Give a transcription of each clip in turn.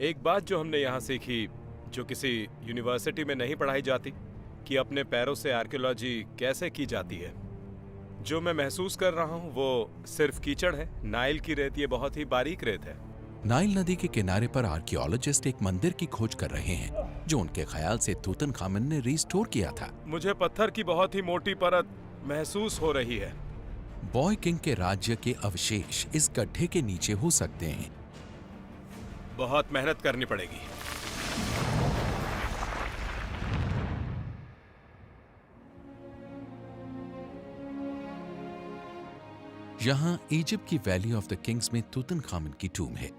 एक बात जो हमने यहाँ सीखी, जो किसी यूनिवर्सिटी में नहीं पढ़ाई जाती, कि अपने पैरों से आर्कियोलॉजी कैसे की जाती है। जो मैं महसूस कर रहा हूँ वो सिर्फ कीचड़ है। नाइल की रेत ये बहुत ही बारीक रेत है। नाइल नदी के किनारे पर आर्कियोलॉजिस्ट एक मंदिर की खोज कर रहे हैं जो उनके ख्याल से तूतनखामन ने रिस्टोर किया था। मुझे पत्थर की बहुत ही मोटी परत महसूस हो रही है। बॉय किंग के राज्य के अवशेष इस गड्ढे के नीचे हो सकते हैं। बहुत मेहनत करनी पड़ेगी। यहाँ इजिप्ट की वैली ऑफ द किंग्स में तूतनखामन की टूम है।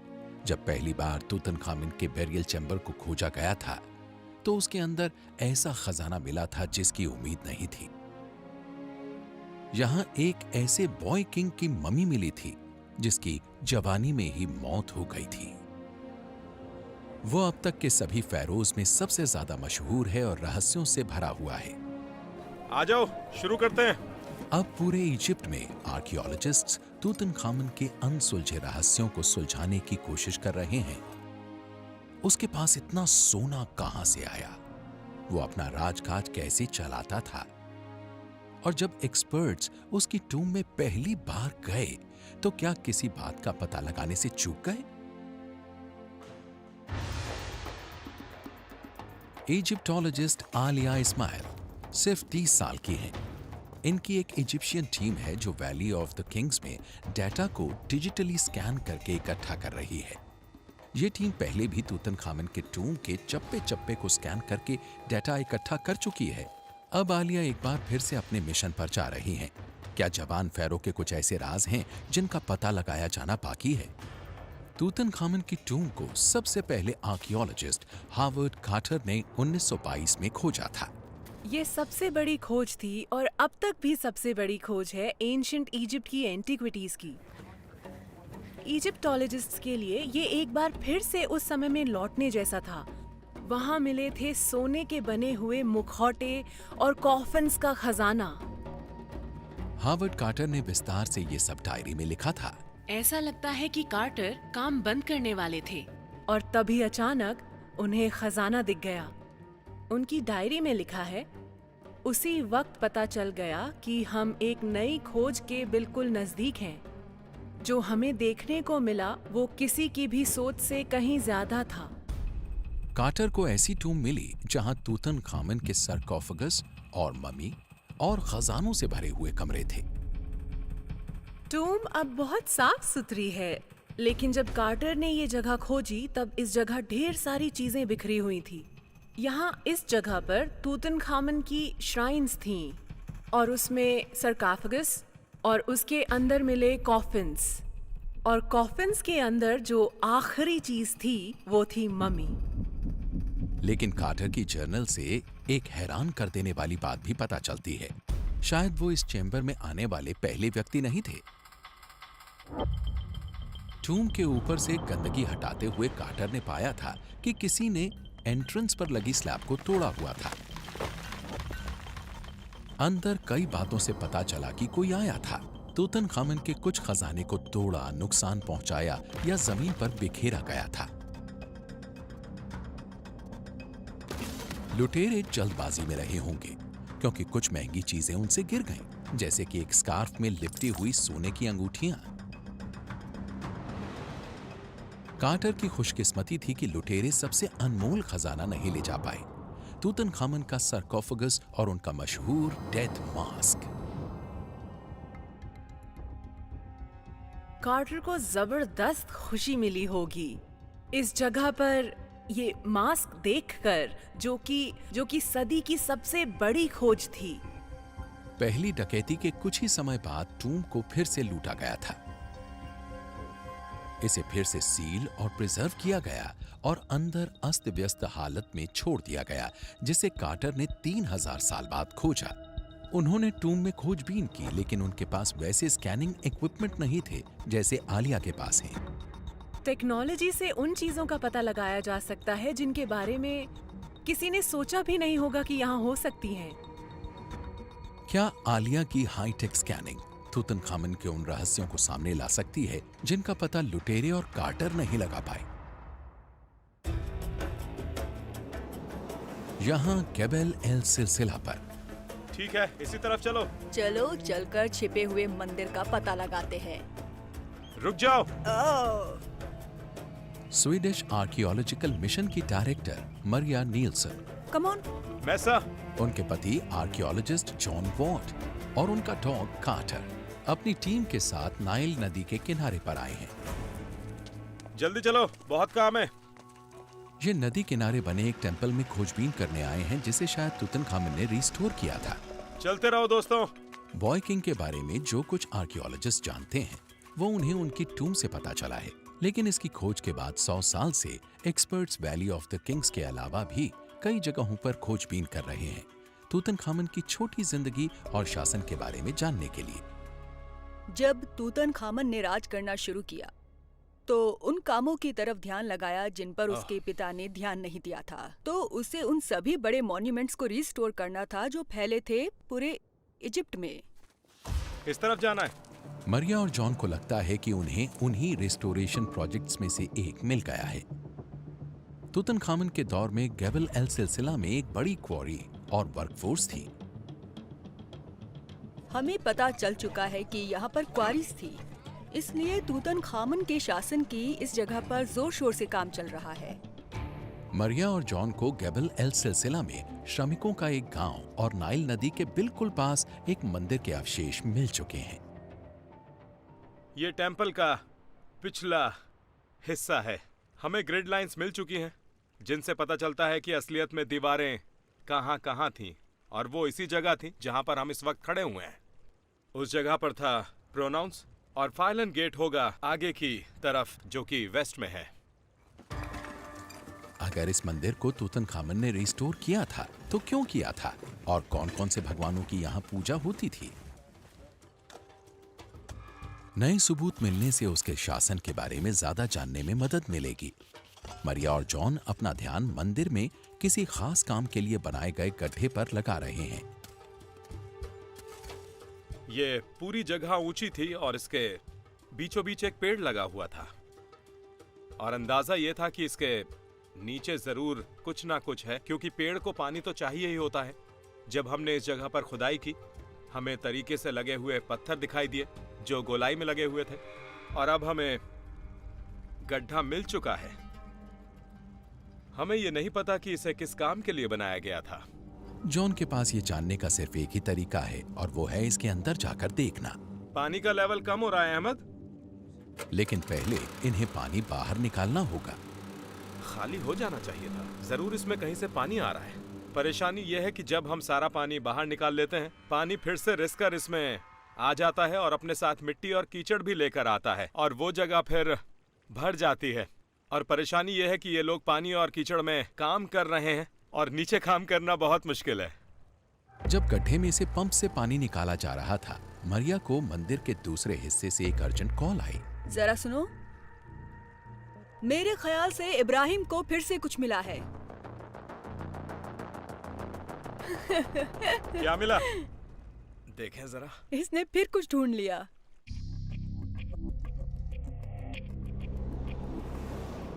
जब पहली बार तूतनखामन के बेरियल चैम्बर को खोजा गया था तो उसके अंदर ऐसा खजाना मिला था जिसकी उम्मीद नहीं थी। यहाँ एक ऐसे बॉय किंग की मम्मी मिली थी जिसकी जवानी में ही मौत हो गई थी। वो अब तक के सभी फेरोज में सबसे ज्यादा मशहूर है और रहस्यों से भरा हुआ है। आ जाओ, शुरू करते हैं। अब पूरे इजिप्ट में आर्कियोलॉजिस्ट्स तूतनखामन के अनसुलझे रहस्यों को सुलझाने की कोशिश कर रहे हैं। उसके पास इतना सोना कहां से आया, वो अपना राजकाज कैसे चलाता था, और जब एक्सपर्ट्स उसकी टूम में पहली बार गए तो क्या किसी बात का पता लगाने से चूक गए? इजिप्टोलॉजिस्ट आलिया इस्माइल सिर्फ 30 साल की हैं। इनकी एक इजिप्शियन टीम है जो वैली ऑफ द किंग्स में डेटा को डिजिटली स्कैन करके इकट्ठा कर रही है। ये टीम पहले भी तूतनखामन के टूम के चप्पे चप्पे को स्कैन करके डेटा इकट्ठा कर चुकी है। अब आलिया एक बार फिर से अपने मिशन पर जा रही हैं। क्या जवान फेरो के कुछ ऐसे राज हैं जिनका पता लगाया जाना बाकी है? तूतनखामन की टूम को सबसे पहले आर्कियोलॉजिस्ट हावर्ड कार्टर ने 1922 में खोजा था। ये सबसे बड़ी खोज थी और अब तक भी सबसे बड़ी खोज है एंशिएंट इजिप्ट की एंटीक्विटीज की। इजिप्टोलॉजिस्ट्स के लिए ये एक बार फिर से उस समय में लौटने जैसा था। वहां मिले थे सोने के बने हुए मुखौटे और कॉफिन्स का खजाना। हावर्ड कार्टर ने विस्तार से ये सब डायरी में लिखा था। ऐसा लगता है कि कार्टर काम बंद करने वाले थे और तभी अचानक उन्हें खजाना दिख गया। उनकी डायरी में लिखा है, उसी वक्त पता चल गया कि हम एक नई खोज के बिल्कुल नजदीक हैं। जो हमें देखने को मिला वो किसी की भी सोच से कहीं ज्यादा था। कार्टर को ऐसी टूम मिली जहां तूतनखामन के सरकोफेगस और ममी और खजानों से भरे हुए कमरे थे। टूम अब बहुत साफ सुथरी है, लेकिन जब कार्टर ने ये जगह खोजी तब इस जगह ढेर सारी चीजें बिखरी हुई थी। यहाँ इस जगह पर तूतनखामन की श्राइन्स थीं और उसमें सरकाफेगस और उसके अंदर मिले कॉफिन्स, और कॉफिन्स के अंदर जो आखिरी चीज थी वो थी ममी। लेकिन कार्टर की जर्नल से एक हैरान कर देने वाली बात भी पता चलती है। शायद वो इस चैम्बर में आने वाले पहले व्यक्ति नहीं थे। टूम के ऊपर से गंदगी हटाते हुए कार्टर ने पाया था कि किसी ने एंट्रेंस पर लगी स्लैब को तोड़ा हुआ था। अंदर कई बातों से पता चला कि कोई आया था। तूतनखामन के कुछ खजाने को तोड़ा, नुकसान पहुंचाया या जमीन पर बिखेरा गया था। लुटेरे जल्दबाजी में रहे होंगे क्योंकि कुछ महंगी चीजें उनसे गिर गईं, जैसे कि एक स्कार्फ में लिपटी हुई सोने की अंगूठियां। कार्टर की खुशकिस्मती थी कि लुटेरे सबसे अनमोल खजाना नहीं ले जा पाए, तूतनखामन का सरकोफेगस और उनका मशहूर डेथ मास्क। कार्टर को जबरदस्त खुशी मिली होगी इस जगह पर ये मास्क देखकर, जो कि सदी की सबसे बड़ी खोज थी। पहली डकैती के कुछ ही समय बाद टूम को फिर से लूटा गया था। इसे फिर से सील और प्रिजर्व किया गया और अंदर अस्त व्यस्त हालत में छोड़ दिया गया, जिसे कार्टर ने 3000 साल बाद खोजा। उन्होंने टूम में खोजबीन की, लेकिन उनके पास वैसे स्कैनिंग इक्विपमेंट नहीं थे जैसे आलिया के पास हैं। टेक्नोलॉजी से उन चीजों का पता लगाया जा सकता है जिनके बारे में किसी ने सोचा भी नहीं होगा कि यहाँ हो सकती हैं। क्या आलिया की हाईटेक स्कैनिंग तूतनखामन के उन रहस्यों को सामने ला सकती है जिनका पता लुटेरे और कार्टर नहीं लगा पाए? यहाँ गेबेल एल सिलसिला पर ठीक है, इसी तरफ चलो। चलो चलकर छिपे हुए मंदिर का पता लगाते हैं। रुक जाओ। स्वीडिश आर्कियोलॉजिकल मिशन की director Maria Nielsen, come on. मैसा, उनके पति आर्कियोलॉजिस्ट जॉन वॉट और उनका डॉग कार्टर अपनी टीम के साथ नाइल नदी के किनारे पर आए हैं। जल्दी चलो, बहुत काम है। ये नदी किनारे बने एक टेंपल में खोजबीन करने आए हैं जिसे शायद तुतनखामन ने रिस्टोर किया था। चलते रहो दोस्तों। बॉय किंग के बारे में जो कुछ आर्कियोलॉजिस्ट जानते हैं वो उन्हें उनकी टूम से पता चला है, लेकिन इसकी खोज के बाद 100 साल से experts valley of the Kings के अलावा भी कई जगहों पर खोजबीन कर रहे हैं तुतनखामन की छोटी जिंदगी और शासन के बारे में जानने के लिए। जब तूतनखामन ने राज करना शुरू किया तो उन कामों की तरफ ध्यान लगाया जिन पर उसके पिता ने ध्यान नहीं दिया था। तो उसे उन सभी बड़े मॉन्यूमेंट्स को रिस्टोर करना था जो फैले थे पूरे इजिप्ट में। इस तरफ जाना है। मरिया और जॉन को लगता है कि उन्हें उन्हीं रिस्टोरेशन प्रोजेक्ट्स में से एक मिल गया है। तुतनखामन के दौर में गेबेल एल सिलसिला में एक बड़ी क्वारी और वर्कफोर्स थी। हमें पता चल चुका है कि यहाँ पर क्वारीज थी, इसलिए तूतनखामन के शासन की इस जगह पर जोर शोर से काम चल रहा है। मरिया और जॉन को गेबेल एल सिलसिला में श्रमिकों का एक गांव और नाइल नदी के बिल्कुल पास एक मंदिर के अवशेष मिल चुके हैं। ये टेंपल का पिछला हिस्सा है। हमें ग्रिड लाइंस मिल चुकी हैं जिनसे पता चलता है कि असलियत में दीवारें कहाँ थीं, और वो इसी जगह थी जहां पर हम इस वक्त खड़े हुए हैं। उस जगह पर था प्रोनाउंस और फाइलन गेट होगा आगे की तरफ जो कि वेस्ट में है। अगर इस मंदिर को तुतनखामन ने रिस्टोर किया था तो क्यों किया था और कौन-कौन से भगवानों की यहाँ पूजा होती थी? नए सबूत मिलने से उसके शासन के बारे में ज्यादा जानने में मदद मिलेगी। मरिया और जॉन अपना ध्यान मंदिर में किसी खास काम के लिए बनाए गए गड्ढे पर लगा रहे हैं। ये पूरी जगह ऊंची थी और इसके बीचों बीच एक पेड़ लगा हुआ था, और अंदाजा ये था कि इसके नीचे जरूर कुछ ना कुछ है, क्योंकि पेड़ को पानी तो चाहिए ही होता है। जब हमने इस जगह पर खुदाई की, हमें तरीके से लगे हुए पत्थर दिखाई दिए जो गोलाई में लगे हुए थे, और अब हमें गड्ढा मिल चुका है। हमें ये नहीं पता कि इसे किस काम के लिए बनाया गया था। जॉन के पास ये जानने का सिर्फ एक ही तरीका है और वो है इसके अंदर जाकर देखना। पानी का लेवल कम हो रहा है अहमद। लेकिन पहले इन्हें पानी बाहर निकालना होगा। खाली हो जाना चाहिए था, जरूर इसमें कहीं से पानी आ रहा है। परेशानी यह है कि जब हम सारा पानी बाहर निकाल लेते हैं, पानी फिर से रिसकर इसमें आ जाता है और अपने साथ मिट्टी और कीचड़ भी लेकर आता है, और वो जगह फिर भर जाती है। और परेशानी यह है कि ये लोग पानी और कीचड़ में काम कर रहे हैं और नीचे काम करना बहुत मुश्किल है। जब गड्ढे में से पंप से पानी निकाला जा रहा था, मरिया को मंदिर के दूसरे हिस्से से एक अर्जेंट कॉल आई। जरा सुनो, मेरे ख्याल से इब्राहिम को फिर से कुछ मिला है। क्या मिला? देखें जरा। इसने फिर कुछ ढूंढ लिया।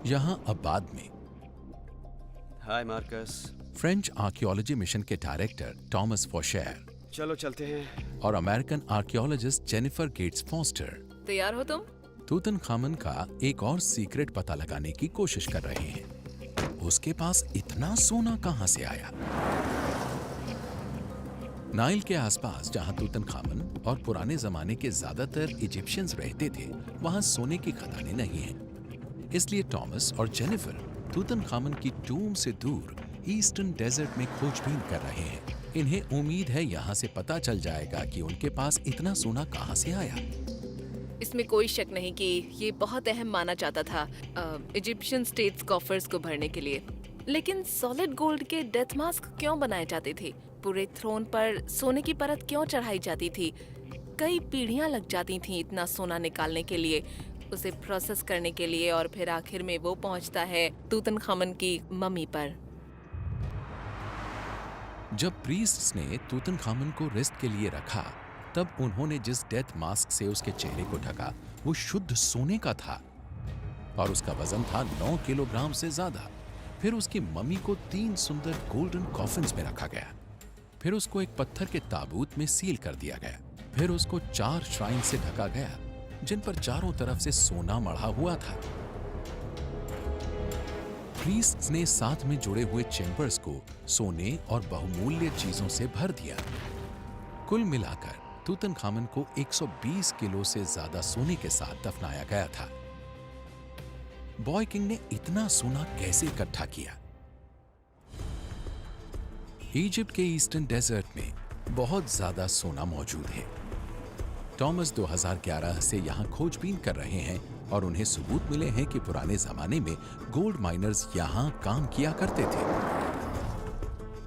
यहाँ अब बाद में hi Marcus. French archaeology mission के डायरेक्टर टॉमस फॉशेर चलो चलते हैं। और American archaeologist Jennifer Gates Foster तैयार हो तुम? तुतनखामन का एक और सीक्रेट पता लगाने की कोशिश कर रहे हैं। उसके पास इतना सोना कहां से आया? नाइल के आसपास जहां तुतनखामन और पुराने जमाने के ज्यादातर इजिप्शियंस रहते थे, वहां सोने की खदानें नहीं हैं। इसलिए टॉमस और जेनिफर तुतनखामन की टूम से दूर ईस्टर्न डेजर्ट में खोजबीन कर रहे हैं। इन्हें उम्मीद है यहाँ से पता चल जाएगा कि उनके पास इतना सोना कहाँ से आया। इसमें कोई शक नहीं कि ये बहुत अहम माना जाता था इजिप्शियन स्टेट्स कॉफर्स को भरने के लिए। लेकिन सॉलिड गोल्ड के डेथ मास्क क्यों बनाए जाते थे? पूरे थ्रोन पर सोने की परत क्यों चढ़ाई जाती थी? कई पीढ़ियां लग जाती थीं इतना सोना निकालने के लिए, उसे प्रोसेस करने के लिए, और फिर आखिर में वो पहुंचता है तुतनखामन की मम्मी पर। जब प्रीस्ट्स ने तुतनखामन को रेस्ट के लिए रखा, तब उन्होंने जिस डेथ मास्क से उसके चेहरे को ढका वो शुद्ध सोने का था और उसका वजन था 9 किलोग्राम से ज्यादा। फिर उसकी मम्मी को 3 सुंदर गोल्डन कॉफिन्स में रखा गया। फिर उसको एक पत्थर के ताबूत में सील कर दिया गया। फिर उसको 4 श्राइन से ढका गया जिन पर चारों तरफ से सोना मढ़ा हुआ था। प्रीस्ट्स ने साथ में जुड़े हुए चेम्बर्स को सोने और बहुमूल्य चीजों से भर दिया। कुल मिलाकर तूतनखामन को 120 किलो से ज्यादा सोने के साथ दफनाया गया था। बॉय किंग ने इतना सोना कैसे इकट्ठा किया? इजिप्ट के ईस्टर्न डेजर्ट में बहुत ज्यादा सोना मौजूद है। टॉमस 2011 से यहां खोजबीन कर रहे हैं और उन्हें सबूत मिले हैं कि पुराने जमाने में गोल्ड माइनर्स यहां काम किया करते थे।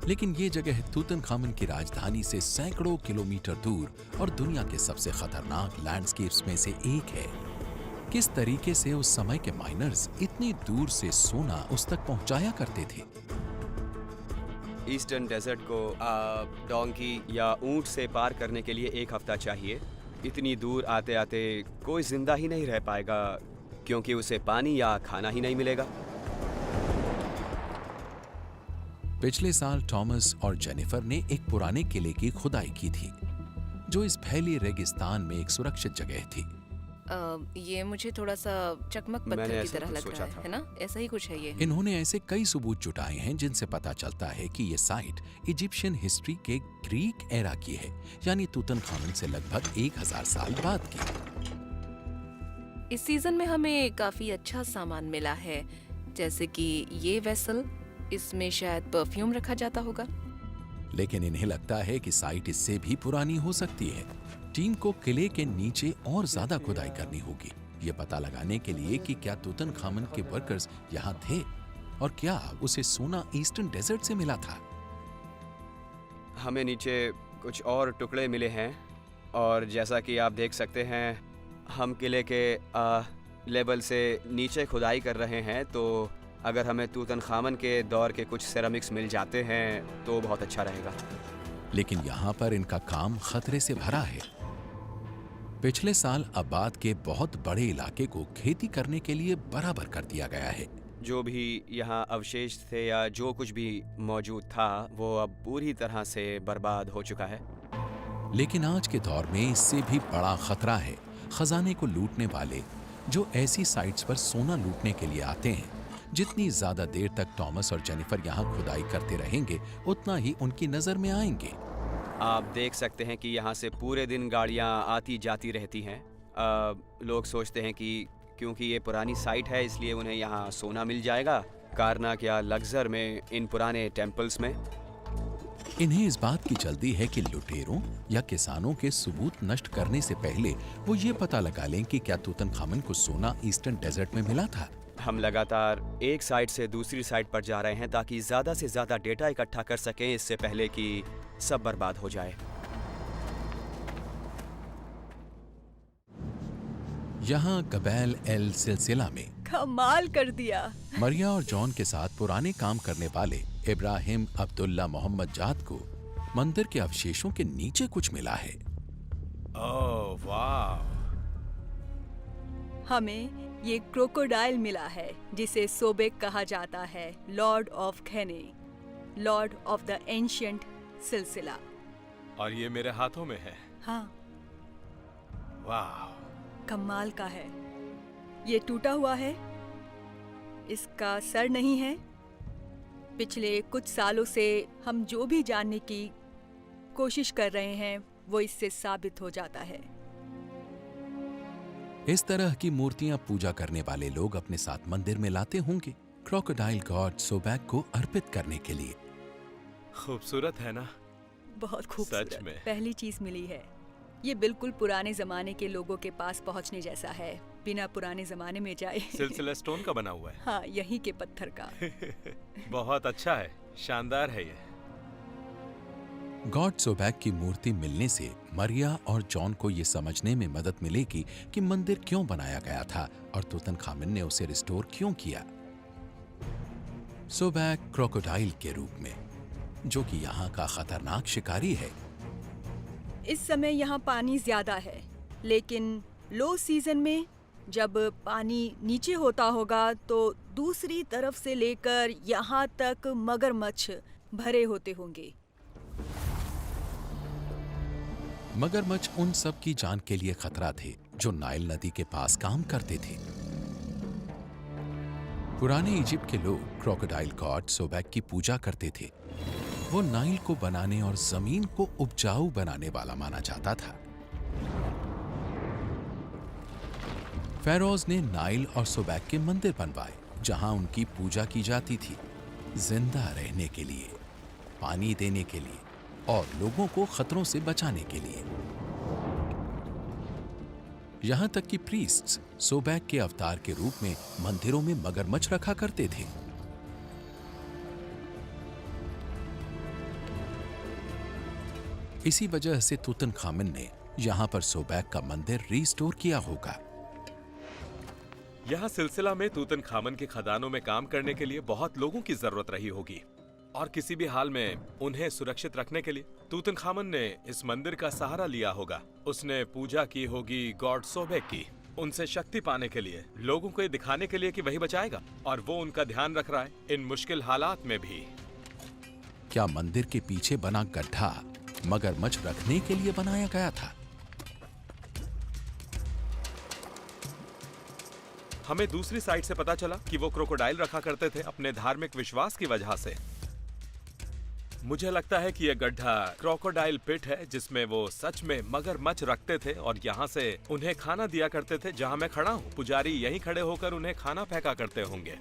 लेकिन ये जगह तूतनखामन की राजधानी से सैकड़ों किलोमीटर दूर और दुनिया के सबसे खतरनाक लैंडस्केप्स में से एक है। किस तरीके से उस समय के माइनर्स इतनी दूर से सोना उस तक पहुंचाया करते थे? ईस्टर्न डेजर्ट को डोंकी या ऊंट से पार करने के लिए 1 हफ्ता चाहिए। इतनी दूर आते आते कोई जिंदा ही नहीं रह पाएगा क्योंकि उसे पानी या खाना ही नहीं मिलेगा। पिछले साल टॉमस और जेनिफर ने एक पुराने किले की खुदाई की थी जो इस फैली रेगिस्तान में एक सुरक्षित जगह थी। ये मुझे थोड़ा सा चकमक पत्थर मैंने की ऐसा तरह कुछ लग सोचा रहा था। है ना? ऐसा ही कुछ है ये। इन्होंने ऐसे कई सबूत जुटाए हैं जिनसे पता चलता है कि ये साइट इजिप्शियन हिस्ट्री के ग्रीक एरा की है, यानी तूतनखामन से लगभग 1000 साल बाद की। इस सीजन में हमें काफी अच्छा सामान मिला है, जैसे कि ये वेसल, इसमें शायद परफ्यूम रखा जाता होगा। लेकिन इन्हें लगता है कि साइट इससे भी पुरानी हो सकती है। टीम को किले के नीचे और ज्यादा खुदाई करनी होगी, ये पता लगाने के लिए कि क्या तूतनखामन के वर्कर्स यहाँ थे और क्या उसे सोना ईस्टर्न डेजर्ट से मिला था। हमें नीचे कुछ और टुकड़े मिले हैं और जैसा कि आप देख सकते हैं हम किले के लेवल से नीचे खुदाई कर रहे हैं, तो अगर हमें तूतनखामन के दौर के कुछ सेरामिक्स मिल जाते हैं तो बहुत अच्छा रहेगा। लेकिन यहाँ पर इनका काम खतरे से भरा है। पिछले साल आबाद के बहुत बड़े इलाके को खेती करने के लिए बराबर कर दिया गया है। जो भी यहाँ अवशेष थे या जो कुछ भी मौजूद था वो अब पूरी तरह से बर्बाद हो चुका है। लेकिन आज के दौर में इससे भी बड़ा खतरा है खजाने को लूटने वाले जो ऐसी साइट्स पर सोना लूटने के लिए आते हैं। जितनी ज्यादा देर तक टॉमस और जेनिफर यहाँ खुदाई करते रहेंगे उतना ही उनकी नजर में आएंगे। आप देख सकते हैं कि यहाँ से पूरे दिन गाड़ियाँ आती जाती रहती हैं। लोग सोचते हैं कि क्योंकि ये पुरानी साइट है इसलिए उन्हें यहाँ सोना मिल जाएगा। कारनाक या लग्जर में इन पुराने टेम्पल्स में इन्हें इस बात की जल्दी है कि लुटेरों या किसानों के सबूत नष्ट करने से पहले वो ये पता लगा लें कि क्या तूतनखामन को सोना ईस्टर्न डेजर्ट में मिला था। हम लगातार एक साइट से दूसरी साइट पर जा रहे हैं ताकि ज़्यादा से ज़्यादा डेटा इकट्ठा कर सकें इससे पहले कि सब बर्बाद हो जाए। यहाँ गबैल एल सिलसिला में कमाल कर दिया। मरिया और जॉन के साथ पुराने काम करने वाले इब्राहिम अब्दुल्ला मोहम्मद जाद को मंदिर के अवशेषों के नीचे कुछ मिला है। ओह वाह, हमें ये क्रोकोडाइल मिला है जिसे सोबेक कहा जाता है, लॉर्ड ऑफ खेने, लॉर्ड ऑफ द एंशिएंट सिलसिला। और ये मेरे हाथों में है। हाँ, वाह, कमाल का है। ये टूटा हुआ है, इसका सर नहीं है। पिछले कुछ सालों से हम जो भी जानने की कोशिश कर रहे हैं वो इससे साबित हो जाता है। इस तरह की मूर्तियां पूजा करने वाले लोग अपने साथ मंदिर में लाते होंगे क्रोकोडाइल गॉड सोबैक को अर्पित करने के लिए। खूबसूरत है ना? बहुत खूबसूरत। सच में। पहली चीज मिली है। ये बिल्कुल पुराने जमाने के लोगों के पास पहुंचने जैसा है, बिना पुराने जमाने में जाए। सिलसिला स्टोन का बना हुआ है। हाँ, यहीं के पत्थर का। बहुत अच्छा है, शानदार है ये। गॉड सोबैक की मूर्ति मिलने से मरिया और जॉन को ये समझने में मदद मिलेगी कि मंदिर क्यों बनाया गया था और तूतनखामन ने उसे रिस्टोर क्यों किया। सोबैक क्रोकोडाइल के रूप में, जो कि यहाँ का खतरनाक शिकारी है। इस समय यहाँ पानी ज्यादा है, लेकिन लो सीजन में जब पानी नीचे होता होगा तो दूसरी तरफ से लेकर यहाँ तक मगरमच्छ भरे होते होंगे। मगरमच्छ उन सब की जान के लिए खतरा थे जो नाइल नदी के पास काम करते थे। पुराने इजिप्ट के लोग क्रोकोडाइल गॉड सोबेक की पूजा करते थे। वो नाइल को बनाने और जमीन को उपजाऊ बनाने वाला माना जाता था। फेरोज ने नाइल और सोबेक के मंदिर बनवाए जहां उनकी पूजा की जाती थी, जिंदा रहने के लिए, पानी देने के लिए और लोगों को खतरों से बचाने के लिए। यहां तक कि प्रीस्ट्स सोबेक के अवतार के रूप में मंदिरों में मगरमच्छ रखा करते थे। इसी वजह से तूतनखामन ने यहां पर सोबेक का मंदिर रिस्टोर किया होगा। यहाँ सिलसिला में तूतनखामन के खदानों में काम करने के लिए बहुत लोगों की जरूरत रही होगी और किसी भी हाल में उन्हें सुरक्षित रखने के लिए तूतनखामन ने इस मंदिर का सहारा लिया होगा। उसने पूजा की होगी गॉड सोबेक की, उनसे शक्ति पाने के लिए, लोगों को ये दिखाने के लिए कि वही बचाएगा और वो उनका ध्यान रख रहा है इन मुश्किल हालात में भी। क्या मंदिर के पीछे बना गड्ढा मगरमच्छ रखने के लिए बनाया गया था? हमें दूसरी साइड से पता चला कि वो क्रोकोडाइल रखा करते थे अपने धार्मिक विश्वास की वजह से। मुझे लगता है कि यह गड्ढा क्रोकोडाइल पिट है जिसमें वो सच में मगरमच्छ रखते थे और यहाँ से उन्हें खाना दिया करते थे। जहाँ मैं खड़ा हूँ, पुजारी यहीं खड़े होकर उन्हें खाना फेंका करते होंगे।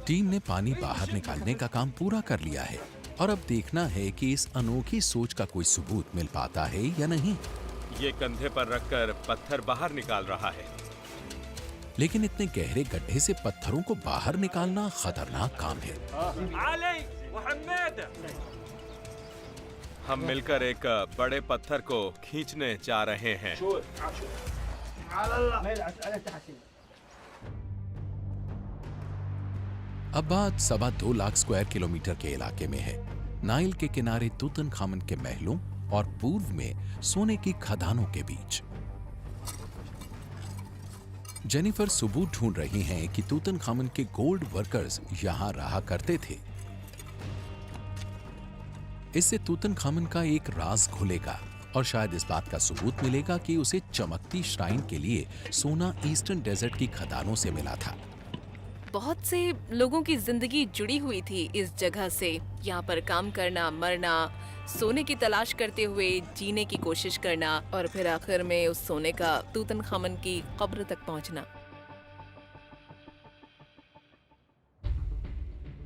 टीम ने पानी बाहर निकालने का काम पूरा कर लिया है और अब देखना है कि इस अनोखी सोच का कोई सबूत मिल पाता है या नहीं। ये कंधे पर रखकर पत्थर बाहर निकाल रहा है। लेकिन इतने गहरे गड्ढे से पत्थरों को बाहर निकालना खतरनाक काम है। हम मिलकर एक बड़े पत्थर को खींचने जा रहे हैं। अब बात 2.25 लाख स्क्वायर किलोमीटर के इलाके में है। नाइल के किनारे तूतनखामन के महलों और पूर्व में सोने की खदानों के बीच। जेनिफर सबूत ढूंढ रही हैं कि तूतनखामन के गोल्ड वर्कर्स यहां रहा करते थे। इससे तूतनखामन का एक राज खुलेगा और शायद इस बात का सबूत मिलेगा कि उसे चमकती श्राइन के लिए सोना ईस्टर्न डेजर्ट की खदानों से मिला था। बहुत से लोगों की जिंदगी जुड़ी हुई थी इस जगह से। यहाँ पर काम करना, मरना, सोने की तलाश करते हुए जीने की कोशिश करना और फिर आखिर में उस सोने का तूतनखामन की कब्र तक पहुंचना।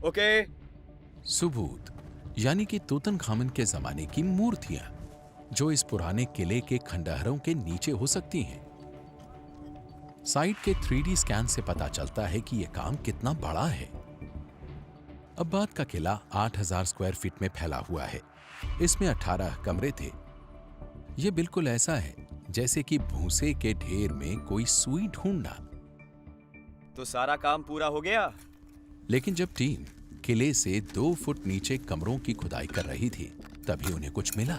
ओके। सबूत यानी कि तूतनखामन के जमाने की मूर्तियां जो इस पुराने किले के खंडहरों के नीचे हो सकती हैं। साइट के 3D स्कैन से पता चलता है कि यह काम कितना बड़ा है। अब्बाद का किला 8000 स्क्वायर फीट में फैला हुआ है। इसमें 18 कमरे थे। यह बिल्कुल ऐसा है जैसे कि भूसे के ढेर में कोई सुई ढूंढना। तो सारा काम पूरा हो गया। लेकिन जब टीम किले से 2 फुट नीचे कमरों की खुदाई कर रही थी तभी उन्हें कुछ मिला।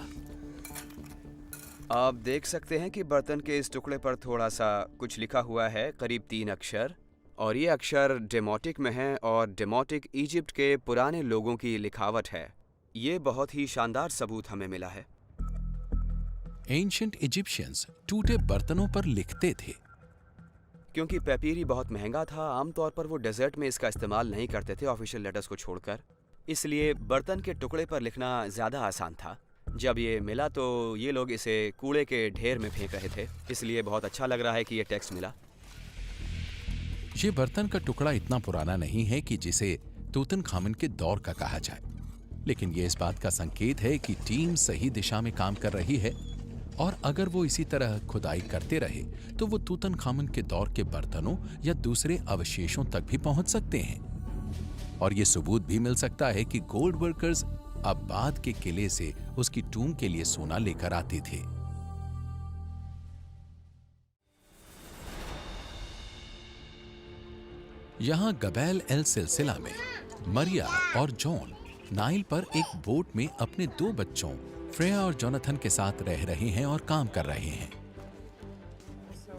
आप देख सकते हैं कि बर्तन के इस टुकड़े पर थोड़ा सा कुछ लिखा हुआ है, करीब 3 अक्षर, और ये अक्षर डेमोटिक में है और डेमोटिक इजिप्ट के पुराने लोगों की लिखावट है। ये बहुत ही शानदार सबूत हमें मिला है। एंशिएंट इजिप्शियंस टूटे बर्तनों पर लिखते थे। क्योंकि पेपीरी बहुत महंगा था, आमतौर पर वो डेजर्ट में इसका इस्तेमाल नहीं करते थे ऑफिशियल लेटर्स को छोड़कर, इसलिए बर्तन के टुकड़े पर लिखना ज़्यादा आसान था। जब ये मिला तो ये लोग इसे कूड़े के ढेर में फेंक रहे थे, इसलिए बहुत अच्छा लग रहा है कि ये टेक्स्ट मिला। ये बर्तन का टुकड़ा इतना पुराना नहीं है कि जिसे तूतनखामन के दौर का कहा जाए, लेकिन ये इस बात का संकेत है कि टीम सही दिशा में काम कर रही है और अगर वो इसी तरह खुदाई करते रहे तो वो तूतनखामन के दौर के बर्तनों या दूसरे अवशेषों तक भी पहुंच सकते हैं। और ये सबूत भी मिल सकता है कि गोल्ड वर्कर्स अब्बाद के किले से उसकी टूम के लिए सोना लेकर आते थे। यहां गबैल एल सिलसिला में मरिया और जॉन नाइल पर एक बोट में अपने 2 बच्चों फ्रेया और जोनाथन के साथ रह रहे हैं और काम कर रहे हैं।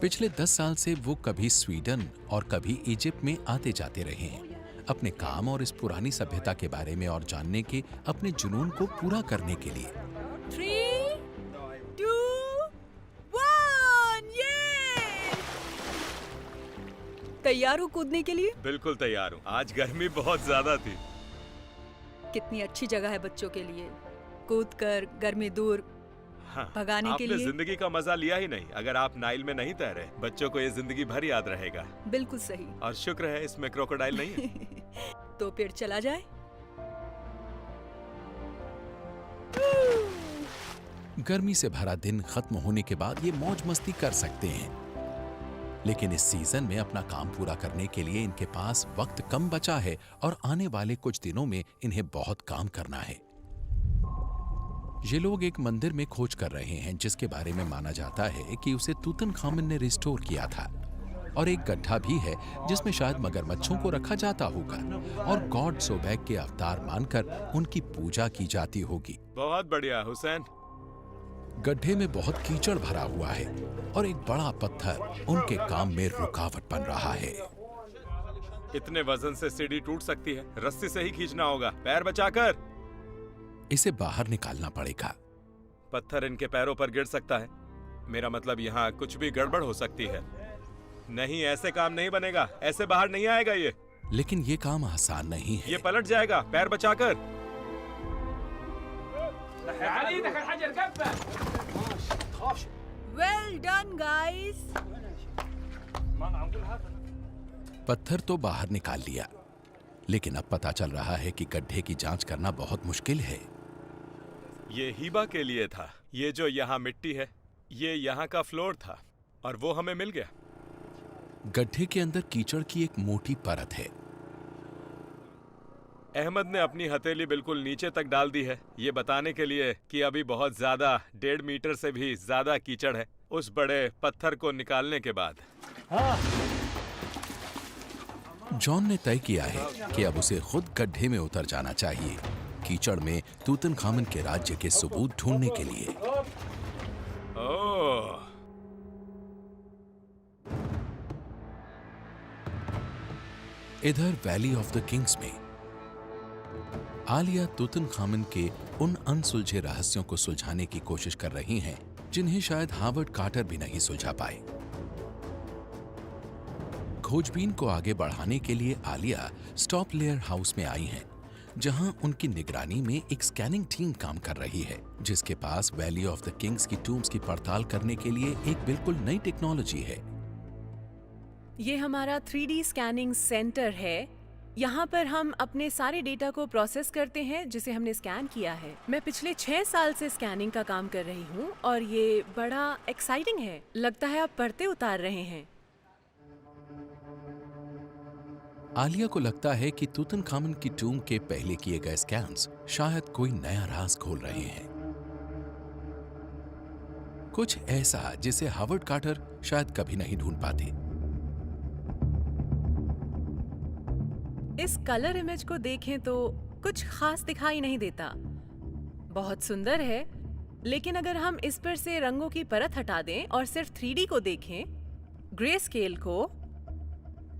पिछले 10 साल से वो कभी स्वीडन और कभी इजिप्ट में आते जाते रहे हैं, अपने काम और इस पुरानी सभ्यता के बारे में और जानने के अपने जुनून को पूरा करने के लिए। 3, 2, 1, ये! तैयार हो कूदने के लिए? बिल्कुल तैयार हूँ। आज गर्मी बहुत ज्यादा थी। कितनी अच्छी जगह है बच्चों के लिए, कूद कर गर्मी दूर हाँ, भगाने के आपने लिए। जिंदगी का मजा लिया ही नहीं। अगर आप नाइल में नहीं तैरे, बच्चों को ये जिंदगी भर याद रहेगा। बिल्कुल सही। और शुक्र है इसमें क्रोकोडाइल नहीं है। तो फिर चला जाए। गर्मी से भरा दिन खत्म होने के बाद ये मौज मस्ती कर सकते हैं, लेकिन इस सीजन में अपना काम पूरा करने के लिए इनके पास वक्त कम बचा है और आने वाले कुछ दिनों में इन्हें बहुत काम करना है। ये लोग एक मंदिर में खोज कर रहे हैं जिसके बारे में माना जाता है कि उसे तूतनखामन ने रिस्टोर किया था, और एक गड्ढा भी है जिसमें शायद मगरमच्छों को रखा जाता होगा और गॉड सोबैग के अवतार मानकर उनकी पूजा की जाती होगी। बहुत बढ़िया हुसैन। गड्ढे में बहुत कीचड़ भरा हुआ है और एक बड़ा पत्थर उनके काम में रुकावट बन रहा है। इतने वजन से सीढ़ी टूट सकती है। रस्सी से ही खींचना होगा। पैर बचाकर। इसे बाहर निकालना पड़ेगा। पत्थर इनके पैरों पर गिर सकता है। मेरा मतलब यहाँ कुछ भी गड़बड़ हो सकती है। नहीं, ऐसे काम नहीं बनेगा। ऐसे बाहर नहीं आएगा ये। लेकिन ये काम आसान नहीं है। ये पलट जाएगा। पैर बचाकर। Well done guys. पत्थर तो बाहर निकाल लिया, लेकिन अब पता चल रहा है कि गड्ढे की जांच करना बहुत मुश्किल है। ये हीबा के लिए था। ये जो यहाँ मिट्टी है, ये यहाँ का फ्लोर था और वो हमें मिल गया। गड्ढे के अंदर कीचड़ की एक मोटी परत है। अहमद ने अपनी हथेली बिल्कुल नीचे तक डाल दी है, ये बताने के लिए कि अभी बहुत ज्यादा 1.5 मीटर से भी ज्यादा कीचड़ है उस बड़े पत्थर को निकालने के बाद। जॉन ने तय किया है कि अब उसे खुद गड्ढे में उतर जाना चाहिए, कीचड़ में तूतनखामन के राज्य के सबूत ढूंढने के लिए। ओह, इधर वैली ऑफ द किंग्स में आलिया तूतनखामन के उन अनसुलझे रहस्यों को सुलझाने की कोशिश कर रही हैं जिन्हें शायद हावर्ड कार्टर भी नहीं सुलझा पाए। खोजबीन को आगे बढ़ाने के लिए आलिया स्टॉप लेयर हाउस में आई हैं, जहां उनकी निगरानी में एक स्कैनिंग टीम काम कर रही है, जिसके पास वैली ऑफ द किंग्स की टूम्स की पड़ताल करने के लिए एक बिल्कुल नई टेक्नोलॉजी है। ये हमारा 3D स्कैनिंग सेंटर है। यहाँ पर हम अपने सारे डेटा को प्रोसेस करते हैं जिसे हमने स्कैन किया है। मैं पिछले 6 साल से स्कैनिंग का काम कर रही हूँ और ये बड़ा एक्साइटिंग है। लगता है आप पर्दे उतार रहे हैं। आलिया को लगता है कि तूतनखामन की टूम के पहले किए गए स्कैन्स शायद कोई नया राज खोल रहे हैं, कुछ ऐसा जिसे हावर्ड कार्टर शायद कभी नहीं ढूंढ पाते। इस कलर इमेज को देखें तो कुछ खास दिखाई नहीं देता। बहुत सुंदर है, लेकिन अगर हम इस पर से रंगों की परत हटा दें और सिर्फ 3D को देखें, ग्रे स्केल को,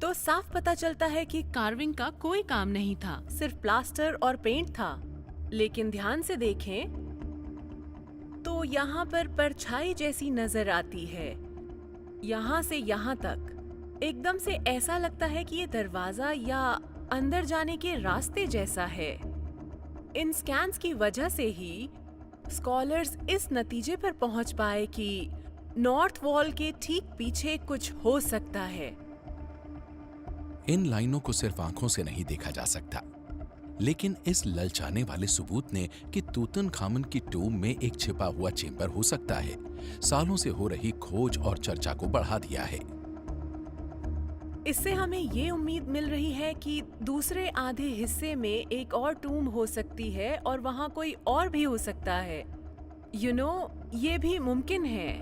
तो साफ पता चलता है कि कार्विंग का कोई काम नहीं था, सिर्फ प्लास्टर और पेंट था। लेकिन ध्यान से देखें तो यहाँ पर परछाई जैसी नजर आती है, यहाँ से यहाँ तक। एकदम से ऐसा लगता है कि ये दरवाजा या अंदर जाने के रास्ते जैसा है। इन स्कैन्स की वजह से ही स्कॉलर्स इस नतीजे पर पहुंच पाए कि नॉर्थ वॉल के ठीक पीछे कुछ हो सकता है। इन लाइनों को सिर्फ आंखों से नहीं देखा जा सकता, लेकिन इस ललचाने वाले सबूत ने कि तूतनखामन की टूम में एक छिपा हुआ चेंबर हो सकता है, सालों से हो रही खोज और चर्चा को बढ़ा दिया है। इससे हमें ये उम्मीद मिल रही है कि दूसरे आधे हिस्से में एक और टूम हो सकती है और वहाँ कोई और भी हो सकता है। ये भी मुमकिन है।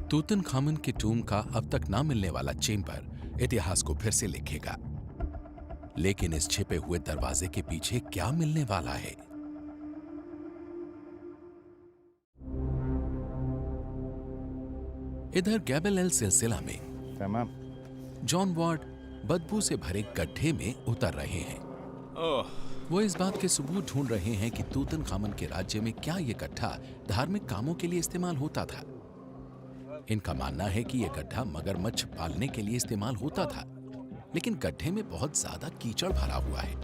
तूतनखामन की टूम का अब तक ना मिलने वाला चेंबर इतिहास को फिर से लिखेगा, लेकिन इस छिपे हुए दरवाजे के पीछे क्या मिलने वाला है? इधर गैबेलेल सिलसिला में तमाम। जॉन वार्ड बदबू से भरे गड्ढे में उतर रहे हैं। ओह, वो इस बात के सबूत ढूंढ रहे हैं कि तूतनखामन के राज्य में क्या ये गड्ढा धार्मिक कामों के लिए इस्तेमाल होता था। इनका मानना है कि ये गड्ढा मगरमच्छ पालने के लिए इस्तेमाल होता था, लेकिन गड्ढे में बहुत ज्यादा कीचड़ भरा हुआ है।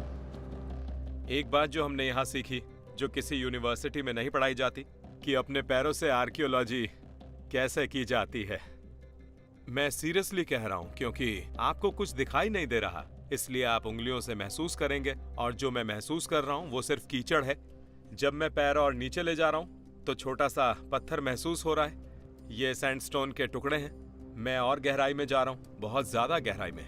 एक बात जो हमने यहाँ सीखी, जो किसी यूनिवर्सिटी में नहीं पढ़ाई जाती, कि अपने पैरों से आर्कियोलॉजी कैसे की जाती है। मैं सीरियसली कह रहा हूँ, क्योंकि आपको कुछ दिखाई नहीं दे रहा, इसलिए आप उंगलियों से महसूस करेंगे, और जो मैं महसूस कर रहा हूँ वो सिर्फ कीचड़ है। जब मैं पैर और नीचे ले जा रहा हूँ तो छोटा सा पत्थर महसूस हो रहा है। ये सैंडस्टोन के टुकड़े हैं। मैं और गहराई में जा रहा हूँ, बहुत ज्यादा गहराई में।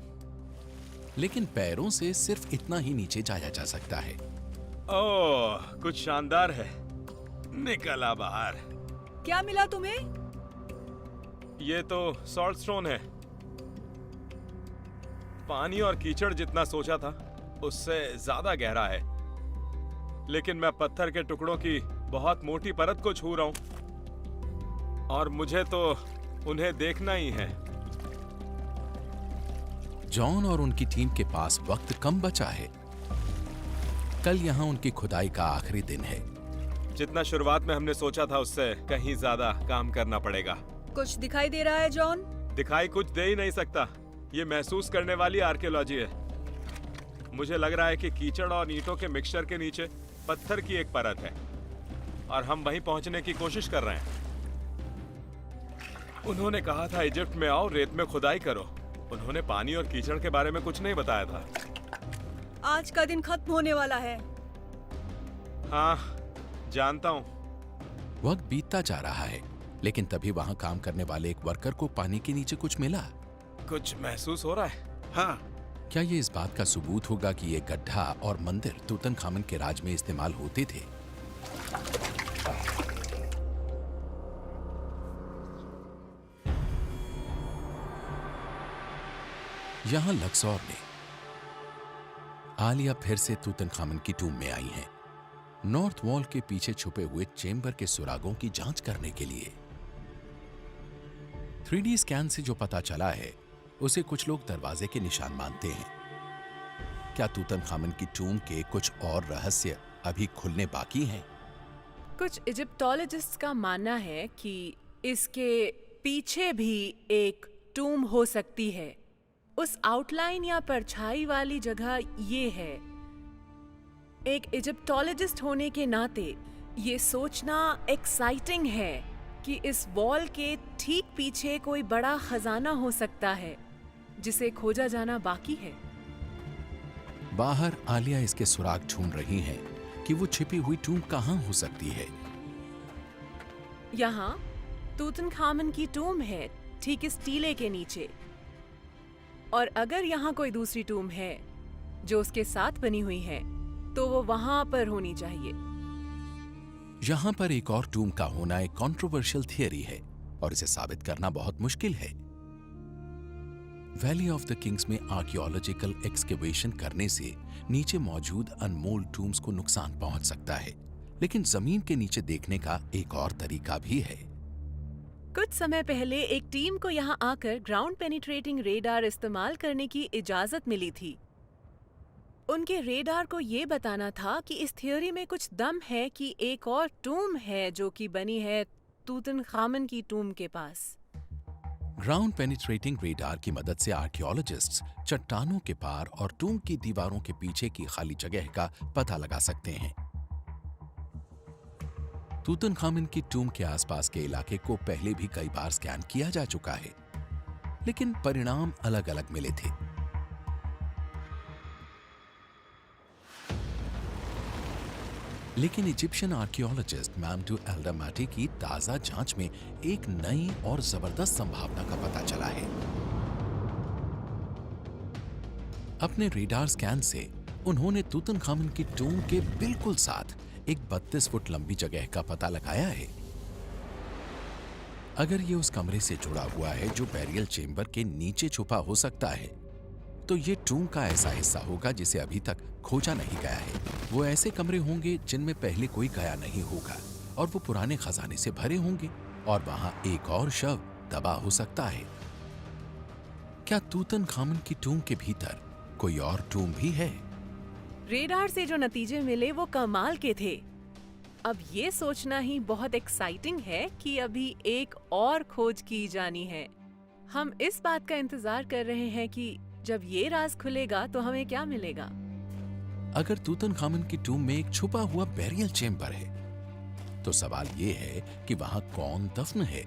लेकिन पैरों से सिर्फ इतना ही नीचे जाया जा सकता है। ओह, कुछ शानदार है। निकला बाहर। क्या मिला तुम्हें? ये तो सॉल्ट स्टोन है। पानी और कीचड़ जितना सोचा था उससे ज्यादा गहरा है, लेकिन मैं पत्थर के टुकड़ों की बहुत मोटी परत को छू रहा हूं, और मुझे तो उन्हें देखना ही है। जॉन और उनकी टीम के पास वक्त कम बचा है। कल यहाँ उनकी खुदाई का आखिरी दिन है। जितना शुरुआत में हमने सोचा था उससे कहीं ज्यादा काम करना पड़ेगा। कुछ दिखाई दे रहा है जॉन? दिखाई कुछ दे ही नहीं सकता। ये महसूस करने वाली आर्कियोलॉजी है। मुझे लग रहा है कि कीचड़ और ईंटों के मिक्सचर के नीचे पत्थर की एक परत है, और हम वहीं पहुंचने की कोशिश कर रहे हैं। उन्होंने कहा था इजिप्ट में आओ, रेत में खुदाई करो। उन्होंने पानी और कीचड़ के बारे में कुछ नहीं बताया था। आज का दिन खत्म होने वाला है। हाँ, जानता हूँ। वक्त बीतता जा रहा है, लेकिन तभी वहाँ काम करने वाले एक वर्कर को पानी के नीचे कुछ मिला। कुछ महसूस हो रहा है। हाँ, क्या ये इस बात का सबूत होगा कि ये गड्ढा और मंदिर तूतनखामन के राज में इस्तेमाल होते थे? यहां लक्सौर में आलिया फिर से तूतनखामन की टूम में आई हैं, नॉर्थ वॉल के पीछे छुपे हुए चेंबर के सुरागों की जांच करने के लिए। 3D स्कैन से जो पता चला है उसे कुछ लोग दरवाजे के निशान मानते हैं। क्या तूतनखामन की टूम के कुछ और रहस्य अभी खुलने बाकी हैं? कुछ इजिप्टोलॉजिस्ट्स का मानना है कि इसके पीछे भी एक टूम हो सकती है। उस आउटलाइन या परछाई वाली जगह ये है। एक इजिप्टोलॉजिस्ट होने के नाते ये सोचना एक्साइटिंग है कि इस वॉल के ठीक पीछे कोई बड़ा खजाना हो सकता है जिसे खोजा जाना बाकी है। बाहर आलिया इसके सुराग ढूंढ रही हैं कि वो छिपी हुई टूम कहाँ हो सकती है। यहाँ तूतनखामन की टूम है, ठीक इस टीले के नीचे। और अगर यहाँ कोई दूसरी टूम है जो उसके साथ बनी हुई है, तो वो वहां पर होनी चाहिए। यहाँ पर एक और टूम का होना एक कंट्रोवर्शियल थियरी है, और इसे साबित करना बहुत मुश्किल है। वैली ऑफ द किंग्स में आर्कियोलॉजिकल एक्सकेवेशन करने से नीचे मौजूद अनमोल टूम्स को नुकसान पहुंच सकता है, लेकिन जमीन के नीचे देखने का एक और तरीका भी है। कुछ समय पहले एक टीम को यहाँ आकर ग्राउंड पेनिट्रेटिंग रेडार इस्तेमाल करने की इजाजत मिली थी। उनके रेडार को ये बताना था कि इस थ्योरी में कुछ दम है कि एक और टूम है जो कि बनी है तूतनखामन की टूम के पास। ग्राउंड पेनिट्रेटिंग रेडार की मदद से आर्कियोलॉजिस्ट्स चट्टानों के पार और टूम की दीवारों के पीछे की खाली जगह का पता लगा सकते हैं। तूतनखामन की टूम के आसपास के इलाके को पहले भी कई बार स्कैन किया जा चुका है, लेकिन परिणाम अलग अलग मिले थे। लेकिन इजिप्शियन आर्कियोलॉजिस्ट मैमडू एल्डामाटी की ताजा जांच में एक नई और जबरदस्त संभावना का पता चला है। अपने रेडार स्कैन से उन्होंने तूतनखामन की टूम के बिल्कुल साथ एक 32 फुट लंबी जगह का पता लगाया है। अगर ये उस कमरे से जुड़ा हुआ है जो बैरियल चेंबर के नीचे छुपा हो सकता है, तो ये टूम का ऐसा हिस्सा होगा जिसे अभी तक खोजा नहीं गया है। वो ऐसे कमरे होंगे जिनमें पहले कोई गया नहीं होगा, और वो पुराने खजाने से भरे होंगे, और वहां एक और शव दबा हो सकता है। क्या तूतनखामन की टूम के भीतर कोई और टूम भी है? रेडार से जो नतीजे मिले वो कमाल के थे। अब ये सोचना ही बहुत एक्साइटिंग है कि अभी एक और खोज की जानी है। हम इस बात का इंतजार कर रहे हैं कि जब ये राज खुलेगा तो हमें क्या मिलेगा। अगर तूतनखामन की टूम में एक छुपा हुआ बैरियल चेम्बर है तो सवाल ये है कि वहां कौन दफन है।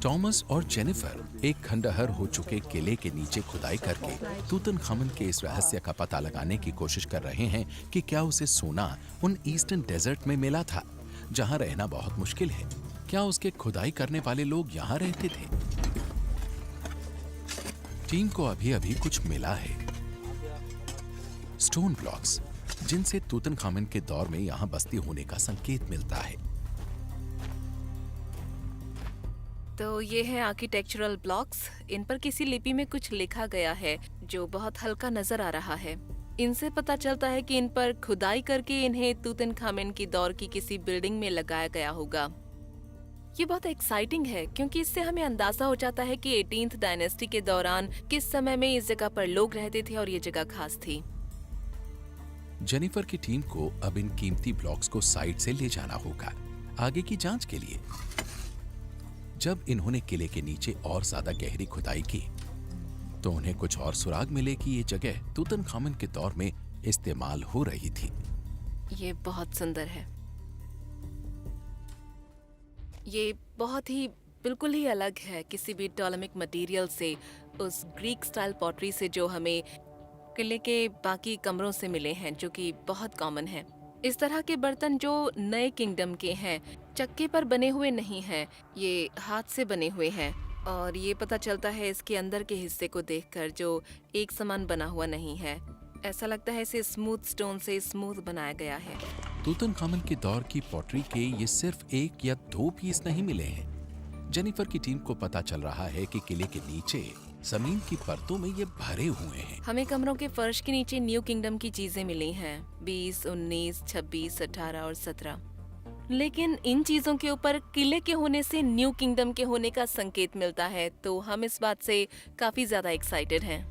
टॉमस और जेनिफर एक खंडहर हो चुके किले के नीचे खुदाई करके तूतनखामन के इस रहस्य का पता लगाने की कोशिश कर रहे हैं कि क्या उसे सोना उन ईस्टर्न डेजर्ट में मिला था जहां रहना बहुत मुश्किल है। क्या उसके खुदाई करने वाले लोग यहां रहते थे? टीम को अभी अभी कुछ मिला है, स्टोन ब्लॉक्स, जिनसे तूतनखामन के दौर में यहां बस्ती होने का संकेत मिलता है। तो ये है आर्किटेक्चरल ब्लॉक्स। इन पर किसी लिपि में कुछ लिखा गया है जो बहुत हल्का नजर आ रहा है। इनसे पता चलता है कि इन पर खुदाई करके इन्हें तूतनखामन की दौर की किसी बिल्डिंग में लगाया गया होगा। ये बहुत एक्साइटिंग है क्योंकि इससे हमें अंदाजा हो जाता है कि 18th डायनेस्टी के दौरान किस समय में इस जगह पर लोग रहते थे और ये जगह खास थी। जेनिफर की टीम को अब इन कीमती ब्लॉक्स को साइड से ले जाना होगा आगे की जांच के लिए। जब इन्होंने किले के नीचे और ज्यादा गहरी खुदाई की तो उन्हें कुछ और सुराग मिले कि ये जगह तूतनखामन के दौर में इस्तेमाल हो रही थी। ये बहुत सुंदर है। ये बहुत ही बिल्कुल ही अलग है किसी भी टॉलेमिक मटेरियल से, उस ग्रीक स्टाइल पॉटरी से जो हमें किले के बाकी कमरों से मिले हैं, जो कि बहुत कॉमन है। इस तरह के बर्तन जो नए किंगडम के हैं चक्के पर बने हुए नहीं हैं, ये हाथ से बने हुए हैं। और ये पता चलता है इसके अंदर के हिस्से को देखकर जो एक समान बना हुआ नहीं है। ऐसा लगता है इसे स्मूथ स्टोन से स्मूथ बनाया गया है। तूतनखामन के दौर की पॉटरी के ये सिर्फ 1 या 2 पीस नहीं मिले हैं। जेनिफर की टीम को पता चल रहा है कि किले के नीचे जमीन की परतों में ये भरे हुए हैं। हमें कमरों के फर्श के नीचे न्यू किंगडम की चीजें मिली हैं, 20, 19, 26, 18 और 17। लेकिन इन चीजों के ऊपर किले के होने से न्यू किंगडम के होने का संकेत मिलता है, तो हम इस बात से काफी ज्यादा एक्साइटेड हैं।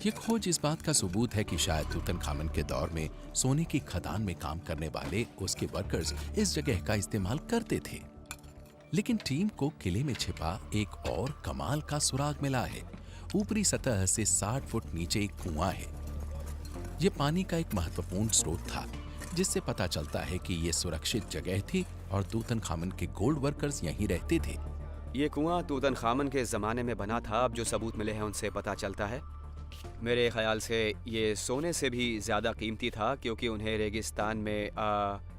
ये खोज इस बात का सबूत है कि शायद तूतनखामन के दौर में सोने की खदान में काम करने वाले उसके वर्कर्स इस जगह का इस्तेमाल करते थे। लेकिन टीम को किले में छिपा एक और कमाल का सुराग मिला है। ऊपरी सतह से 60 फुट नीचे एक कुआं है। ये पानी का एक महत्वपूर्ण स्रोत था, जिससे पता चलता है कि ये सुरक्षित जगह थी और तूतनखामन के गोल्ड वर्कर्स यहीं रहते थे। ये कुआं तूतनखामन के ज़माने में बना था। अब जो सबूत मिले हैं उनसे पता चलता है। मेरे ख्याल से ये सोने से भी ज़्यादा कीमती था, क्योंकि उन्हें रेगिस्तान में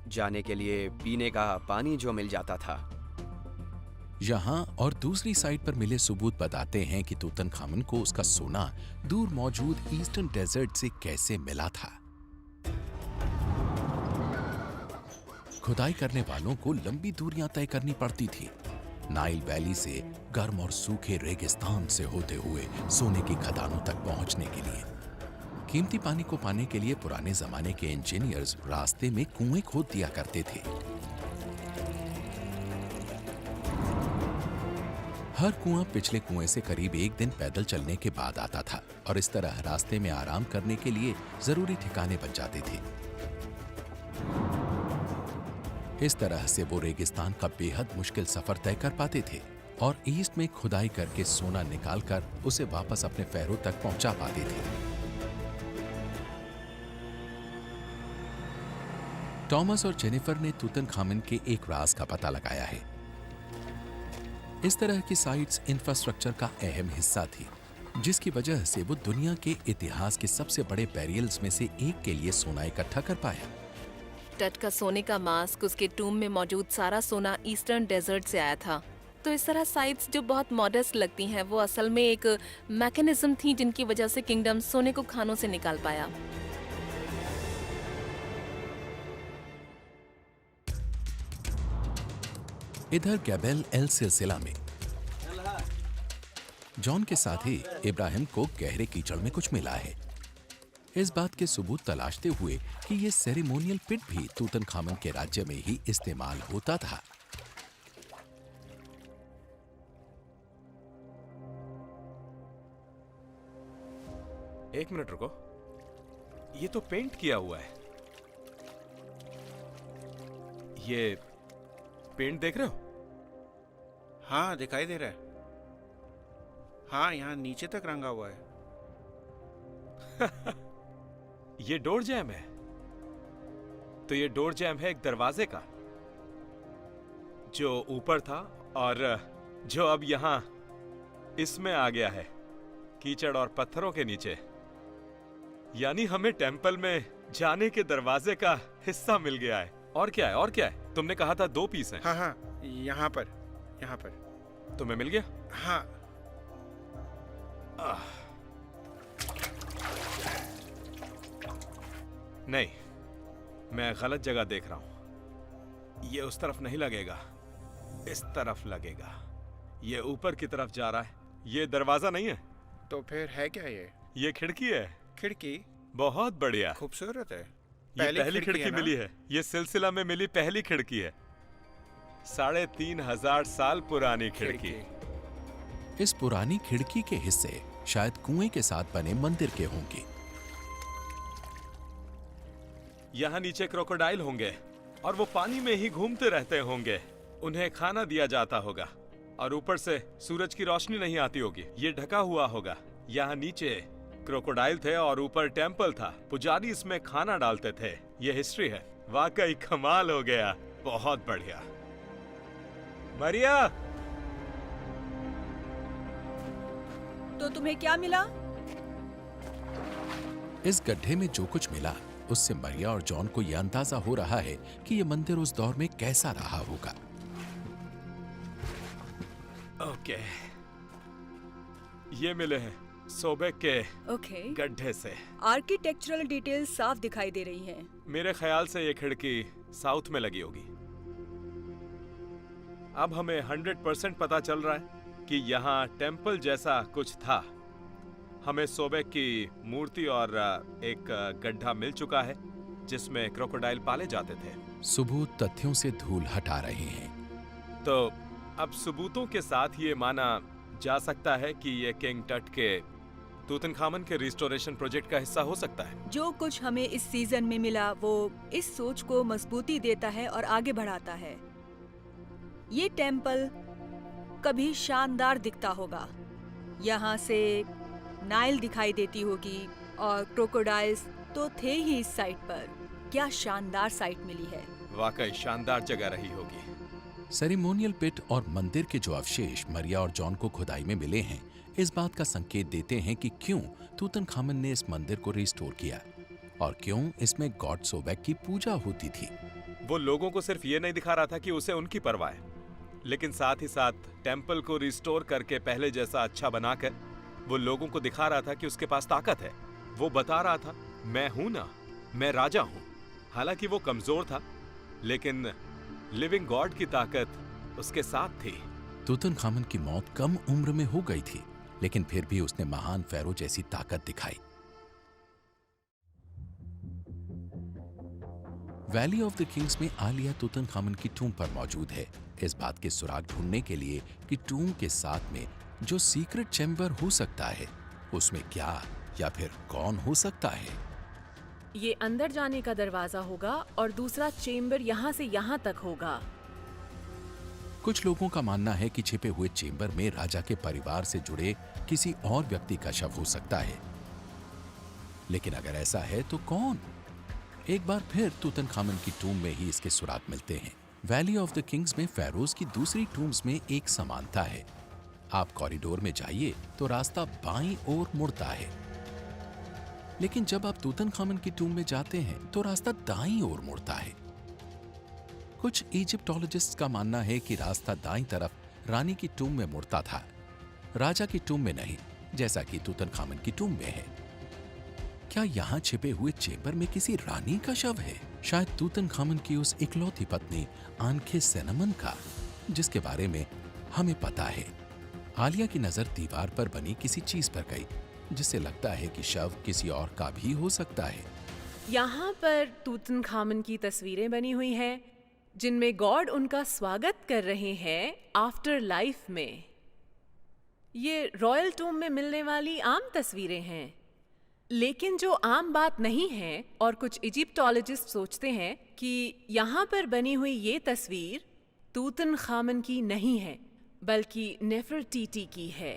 जाने के लिए पीने का पानी जो मिल जाता था। यहाँ और दूसरी साइड पर मिले सबूत बताते हैं कि तूतनखामन को उसका सोना दूर मौजूद ईस्टर्न डेजर्ट से कैसे मिला था। खुदाई करने वालों को लंबी दूरियां तय करनी पड़ती थी, नाइल वैली से गर्म और सूखे रेगिस्तान से होते हुए सोने की खदानों तक पहुंचने के लिए। कीमती पानी को पाने के लिए पुराने जमाने के इंजीनियर्स रास्ते में कुएं खोद दिया करते थे। हर कुआं पिछले कुएं से करीब 1 दिन पैदल चलने के बाद आता था और इस तरह रास्ते में आराम करने के लिए जरूरी ठिकाने बन जाते थे। इस तरह से वो रेगिस्तान का बेहद मुश्किल सफर तय कर पाते थे और ईस्ट में खुदाई करके सोना निकालकर उसे वापस अपने पैरों तक पहुंचा पाते थे। टॉमस और जेनिफर ने तूतनखामन के एक राज का पता लगाया है। इस तरह की साइट्स इंफ्रास्ट्रक्चर का अहम हिस्सा थी, जिसकी वजह से वो दुनिया के इतिहास के सबसे बड़े बैरियल्स में से एक के लिए सोना इकट्ठा कर पाया। टट का सोने का मास्क, उसके टूम में मौजूद सारा सोना ईस्टर्न डेजर्ट से आया था। तो इस तरह साइट्स जो बहुत मॉडेस्ट लगती हैं, वो असल में एक मैकेनिज्म थी जिनकी वजह से किंगडम सोने को खानों से निकाल पाया। इधर गैबेल एल सिलसिला में जॉन के साथ ही इब्राहिम को गहरे कीचड़ में कुछ मिला है। इस बात के सबूत तलाशते हुए कि ये सेरेमोनियल पिट भी तूतनखामन के राज्य में ही इस्तेमाल होता था। एक मिनट रुको, ये तो पेंट किया हुआ है। ये पेंट देख रहे हो? हाँ, दिखाई दे रहा है। हाँ, यहाँ नीचे तक रंगा हुआ है। ये डोर जैम है। तो ये डोर जैम है एक दरवाजे का जो ऊपर था और जो अब यहां इसमें आ गया है, कीचड़ और पत्थरों के नीचे। यानी हमें टेंपल में जाने के दरवाजे का हिस्सा मिल गया है। और क्या है, और क्या है? तुमने कहा था 2 पीस हैं। हाँ हाँ, यहाँ पर। तुम्हें मिल गया? हाँ। नहीं, मैं गलत जगह देख रहा हूं। ये उस तरफ नहीं लगेगा, इस तरफ लगेगा। ये ऊपर की तरफ जा रहा है। ये दरवाजा नहीं है। तो फिर है क्या ये? ये खिड़की है। खिड़की? बहुत बढ़िया। खूबसूरत है। ये पहली खिड़की है ना? मिली है। ये सिलसिला में मिली पहली खिड़की है। 3500 साल पुरानी खिड़की। इस पुरानी खिड़की के हिस्से शायद कुएं के साथ बने मंदिर के होंगे। यहाँ नीचे क्रोकोडाइल होंगे और वो पानी में ही घूमते रहते होंगे। उन्हें खाना दिया जाता होगा और ऊपर से सूरज की रोशनी नहीं आती होगी। ये ढका हुआ होगा। यहाँ नीचे क्रोकोडाइल थे और ऊपर टेंपल था। पुजारी इसमें खाना डालते थे। ये हिस्ट्री है। वाकई कमाल हो गया। बहुत बढ़िया। मरिया, तो तुम्हें क्या मिला? इस गड्ढे में जो कुछ मिला उससे मरिया और जॉन को यह अंदाजा हो रहा है कि यह मंदिर उस दौर में कैसा रहा होगा। ओके, ये मिले हैं सोबेक के ओके। गड्ढे से। आर्किटेक्चरल डिटेल्स साफ दिखाई दे रही हैं। मेरे ख्याल से ये खिड़की साउथ में लगी होगी। अब हमें 100% पता चल रहा है कि यहाँ टेंपल जैसा कुछ था। हमें सोबेक की मूर्ति और एक गड्ढा मिल चुका है जिसमें क्रोकोडाइल पाले जाते थे। सबूत तथ्यों से धूल हटा रहे हैं। तो अब सबूतों के साथ ये माना जा सकता है कि ये किंग टट के तूतनखामन के रिस्टोरेशन प्रोजेक्ट का हिस्सा हो सकता है। जो कुछ हमें इस सीजन में मिला वो इस सोच को मजबूती देता है और आगे बढ़ाता है। ये टेंपल कभी शानदार दिखता होगा। यहाँ से नाइल दिखाई देती होगी और क्रोकोडाइल्स तो थे ही इस साइट पर। क्या शानदार साइट मिली है। वाकई शानदार जगह रही होगी। सेरेमोनियल पिट और मंदिर के जो अवशेष मरिया और जॉन को खुदाई में मिले हैं इस बात का संकेत देते हैं कि क्यों तूतनखामन ने इस मंदिर को रिस्टोर किया और क्यों इसमें गॉड सोबेक की पूजा होती थी। वो लोगों को सिर्फ ये नहीं दिखा रहा था कि उसे उनकी परवाह है, लेकिन साथ ही साथ टेंपल को रिस्टोर करके पहले जैसा अच्छा बनाकर वो लोगों को दिखा रहा था कि उसके पास ताकत है। वो बता रहा था, मैं हूं ना, मैं राजा हूं। हालांकि वो कमजोर था, लेकिन लिविंग गॉड की ताकत उसके साथ थी। तूतनखामन की मौत कम उम्र में हो गई थी, लेकिन फिर भी उसने महान फेरो जैसी ताकत दिखाई। वैली ऑफ द किंग्स में आलिया तूतनखामन की टूम पर मौजूद है, इस बात के सुराग ढूंढने के लिए कि टूम के साथ में जो सीक्रेट चैम्बर हो सकता है उसमें क्या या फिर कौन हो सकता है। ये अंदर जाने का दरवाजा होगा और दूसरा चेम्बर यहाँ से यहाँ तक होगा। कुछ लोगों का मानना है कि छिपे हुए चेम्बर में राजा के परिवार से जुड़े किसी और व्यक्ति का शव हो सकता है, लेकिन अगर ऐसा है तो कौन? एक बार फिर तूतनखामन की टूम में ही इसके सुराग मिलते हैं। वैली ऑफ द किंग्स में फेरोज की दूसरी टूम्स में एक समानता है। आप कॉरिडोर में जाइए तो रास्ता बाईं ओर मुड़ता है, लेकिन जब आप तूतनखामन की टूम में जाते हैं तो रास्ता दाईं ओर मुड़ता है। कुछ इजिप्टोलॉजिस्ट्स का मानना है कि रास्ता दाईं तरफ रानी की टूम में मुड़ता था, राजा की टूम में नहीं, जैसा कि तूतनखामन की टूम में है। क्या यहाँ छिपे हुए चेम्बर में किसी रानी का शव है? शायद तूतनखामन की उस इकलौती पत्नी आनखे सेनमन का, जिसके बारे में हमें पता है। आलिया की नजर दीवार पर बनी किसी चीज पर गई, जिससे लगता है कि शव किसी और का भी हो सकता है। यहाँ पर तूतनखामन की तस्वीरें बनी हुई हैं, जिनमें गॉड उनका स्वागत कर रहे हैं आफ्टर लाइफ में। ये रॉयल टूम में मिलने वाली आम तस्वीरें हैं, लेकिन जो आम बात नहीं है और कुछ इजिप्टोलॉजिस्ट सोचते हैं कि यहाँ पर बनी हुई ये तस्वीर तूतनखामन की नहीं है, बल्कि नेफरटीटी की है।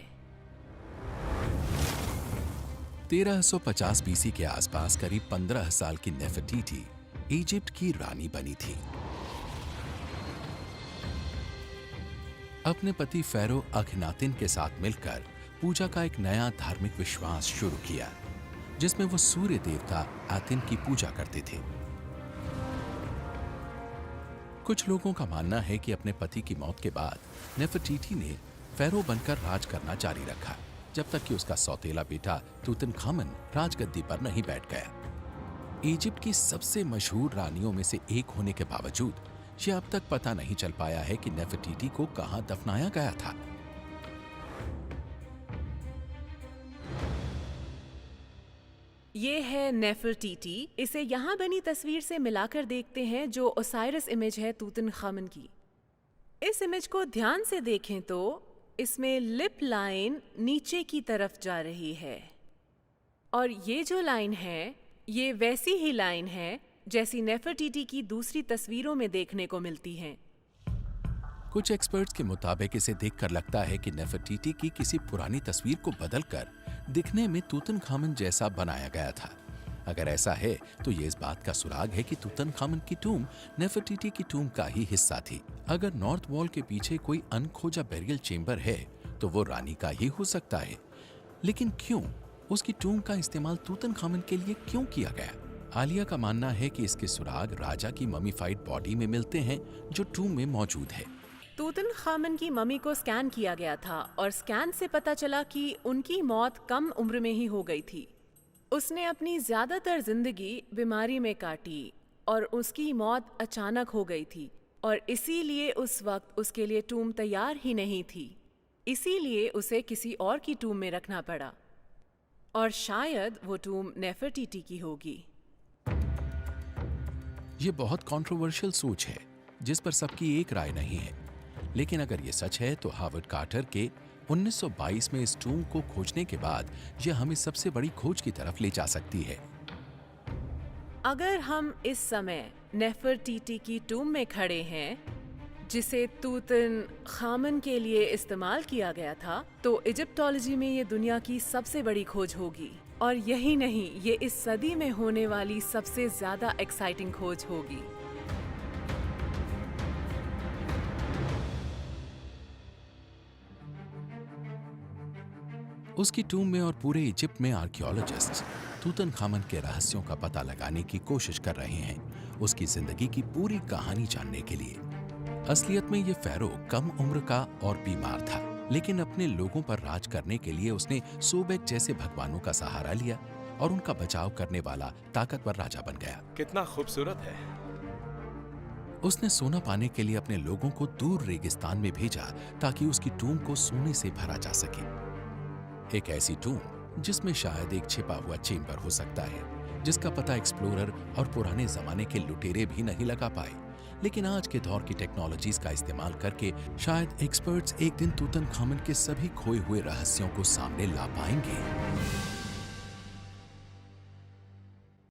1350 बीसी के आसपास करीब 15 साल की नेफरटीटी इजिप्ट की रानी बनी थी। अपने पति फेरो अखनातिन के साथ मिलकर पूजा का एक नया धार्मिक विश्वास शुरू किया, जिसमें वो सूर्य देवता आतिन की पूजा करते थे। कुछ लोगों का मानना है कि अपने पति की मौत के बाद नेफरटीटी ने फेरो बनकर राज करना जारी रखा, जब तक कि उसका सौतेला बेटा तूतनखामन राजगद्दी पर नहीं बैठ गया। इजिप्ट की सबसे मशहूर रानियों में से एक होने के बावजूद ये अब तक पता नहीं चल पाया है कि नेफरटीटी को कहां दफनाया गया था। ये है नेफरटीटी। इसे यहाँ बनी तस्वीर से मिलाकर देखते हैं, जो ओसाइरस इमेज है तूतनखामन की। इस इमेज को ध्यान से देखें तो इसमें लिप लाइन नीचे की तरफ जा रही है, और ये जो लाइन है ये वैसी ही लाइन है जैसी नेफरटीटी की दूसरी तस्वीरों में देखने को मिलती हैं। कुछ एक्सपर्ट्स के मुताबिक इसे देखकर लगता है कि नेफरटीटी की किसी पुरानी तस्वीर को बदलकर दिखने में तूतनखामन जैसा बनाया गया था। अगर ऐसा है तो ये इस बात का सुराग है कि तूतनखामन की टूम नेफरटीटी की टूम का ही हिस्सा थी। अगर नॉर्थ वॉल के पीछे कोई अनखोजा बेरियल चेंबर है तो वो रानी का ही हो सकता है, लेकिन क्यों? उसकी टूम का इस्तेमाल तूतनखामन के लिए क्यों किया गया? आलिया का मानना है कि इसके सुराग राजा की ममीफाइड बॉडी में मिलते हैं, जो टूम में मौजूद है। तूतनखामन की मम्मी को स्कैन किया गया था और स्कैन से पता चला कि उनकी मौत कम उम्र में ही हो गई थी। उसने अपनी ज्यादातर जिंदगी बीमारी में काटी और उसकी मौत अचानक हो गई थी, और इसीलिए उस वक्त उसके लिए टूम तैयार ही नहीं थी। इसीलिए उसे किसी और की टूम में रखना पड़ा, और शायद वो टूम नेफरटीटी की होगी। ये बहुत कंट्रोवर्शियल सोच है जिस पर सबकी एक राय नहीं है, लेकिन अगर ये सच है तो हावर्ड कार्टर के 1922 में इस टूम को खोजने के बाद यह हमें सबसे बड़ी खोज की तरफ ले जा सकती है। अगर हम इस समय नेफरटीटी की टूम में खड़े हैं, जिसे तूतनखामन के लिए इस्तेमाल किया गया था, तो इजिप्टोलॉजी में ये दुनिया की सबसे बड़ी खोज होगी। और यही नहीं, ये इस सदी में होने वाली सबसे ज्यादा एक्साइटिंग खोज होगी। उसकी टूम में और पूरे इजिप्ट में आर्कियोलॉजिस्ट्स तूतनखामन के रहस्यों का पता लगाने की कोशिश कर रहे हैं, उसकी जिंदगी की पूरी कहानी जानने के लिए। असलियत में ये फेरो कम उम्र का और बीमार था, लेकिन अपने लोगों पर राज करने के लिए उसने सोबेक जैसे भगवानों का सहारा लिया और उनका बचाव करने वाला ताकतवर राजा बन गया। कितना खूबसूरत है। उसने सोना पाने के लिए अपने लोगों को दूर रेगिस्तान में भेजा ताकि उसकी टूम को सोने से भरा जा सके। एक ऐसी टूम जिसमें शायद एक छिपा हुआ चेंबर हो सकता है, जिसका पता एक्सप्लोरर और पुराने जमाने के लुटेरे भी नहीं लगा पाए। लेकिन आज के दौर की टेक्नोलॉजीज का इस्तेमाल करके शायद एक्सपर्ट्स एक दिन तूतनखामन के सभी खोए हुए रहस्यों को सामने ला पाएंगे।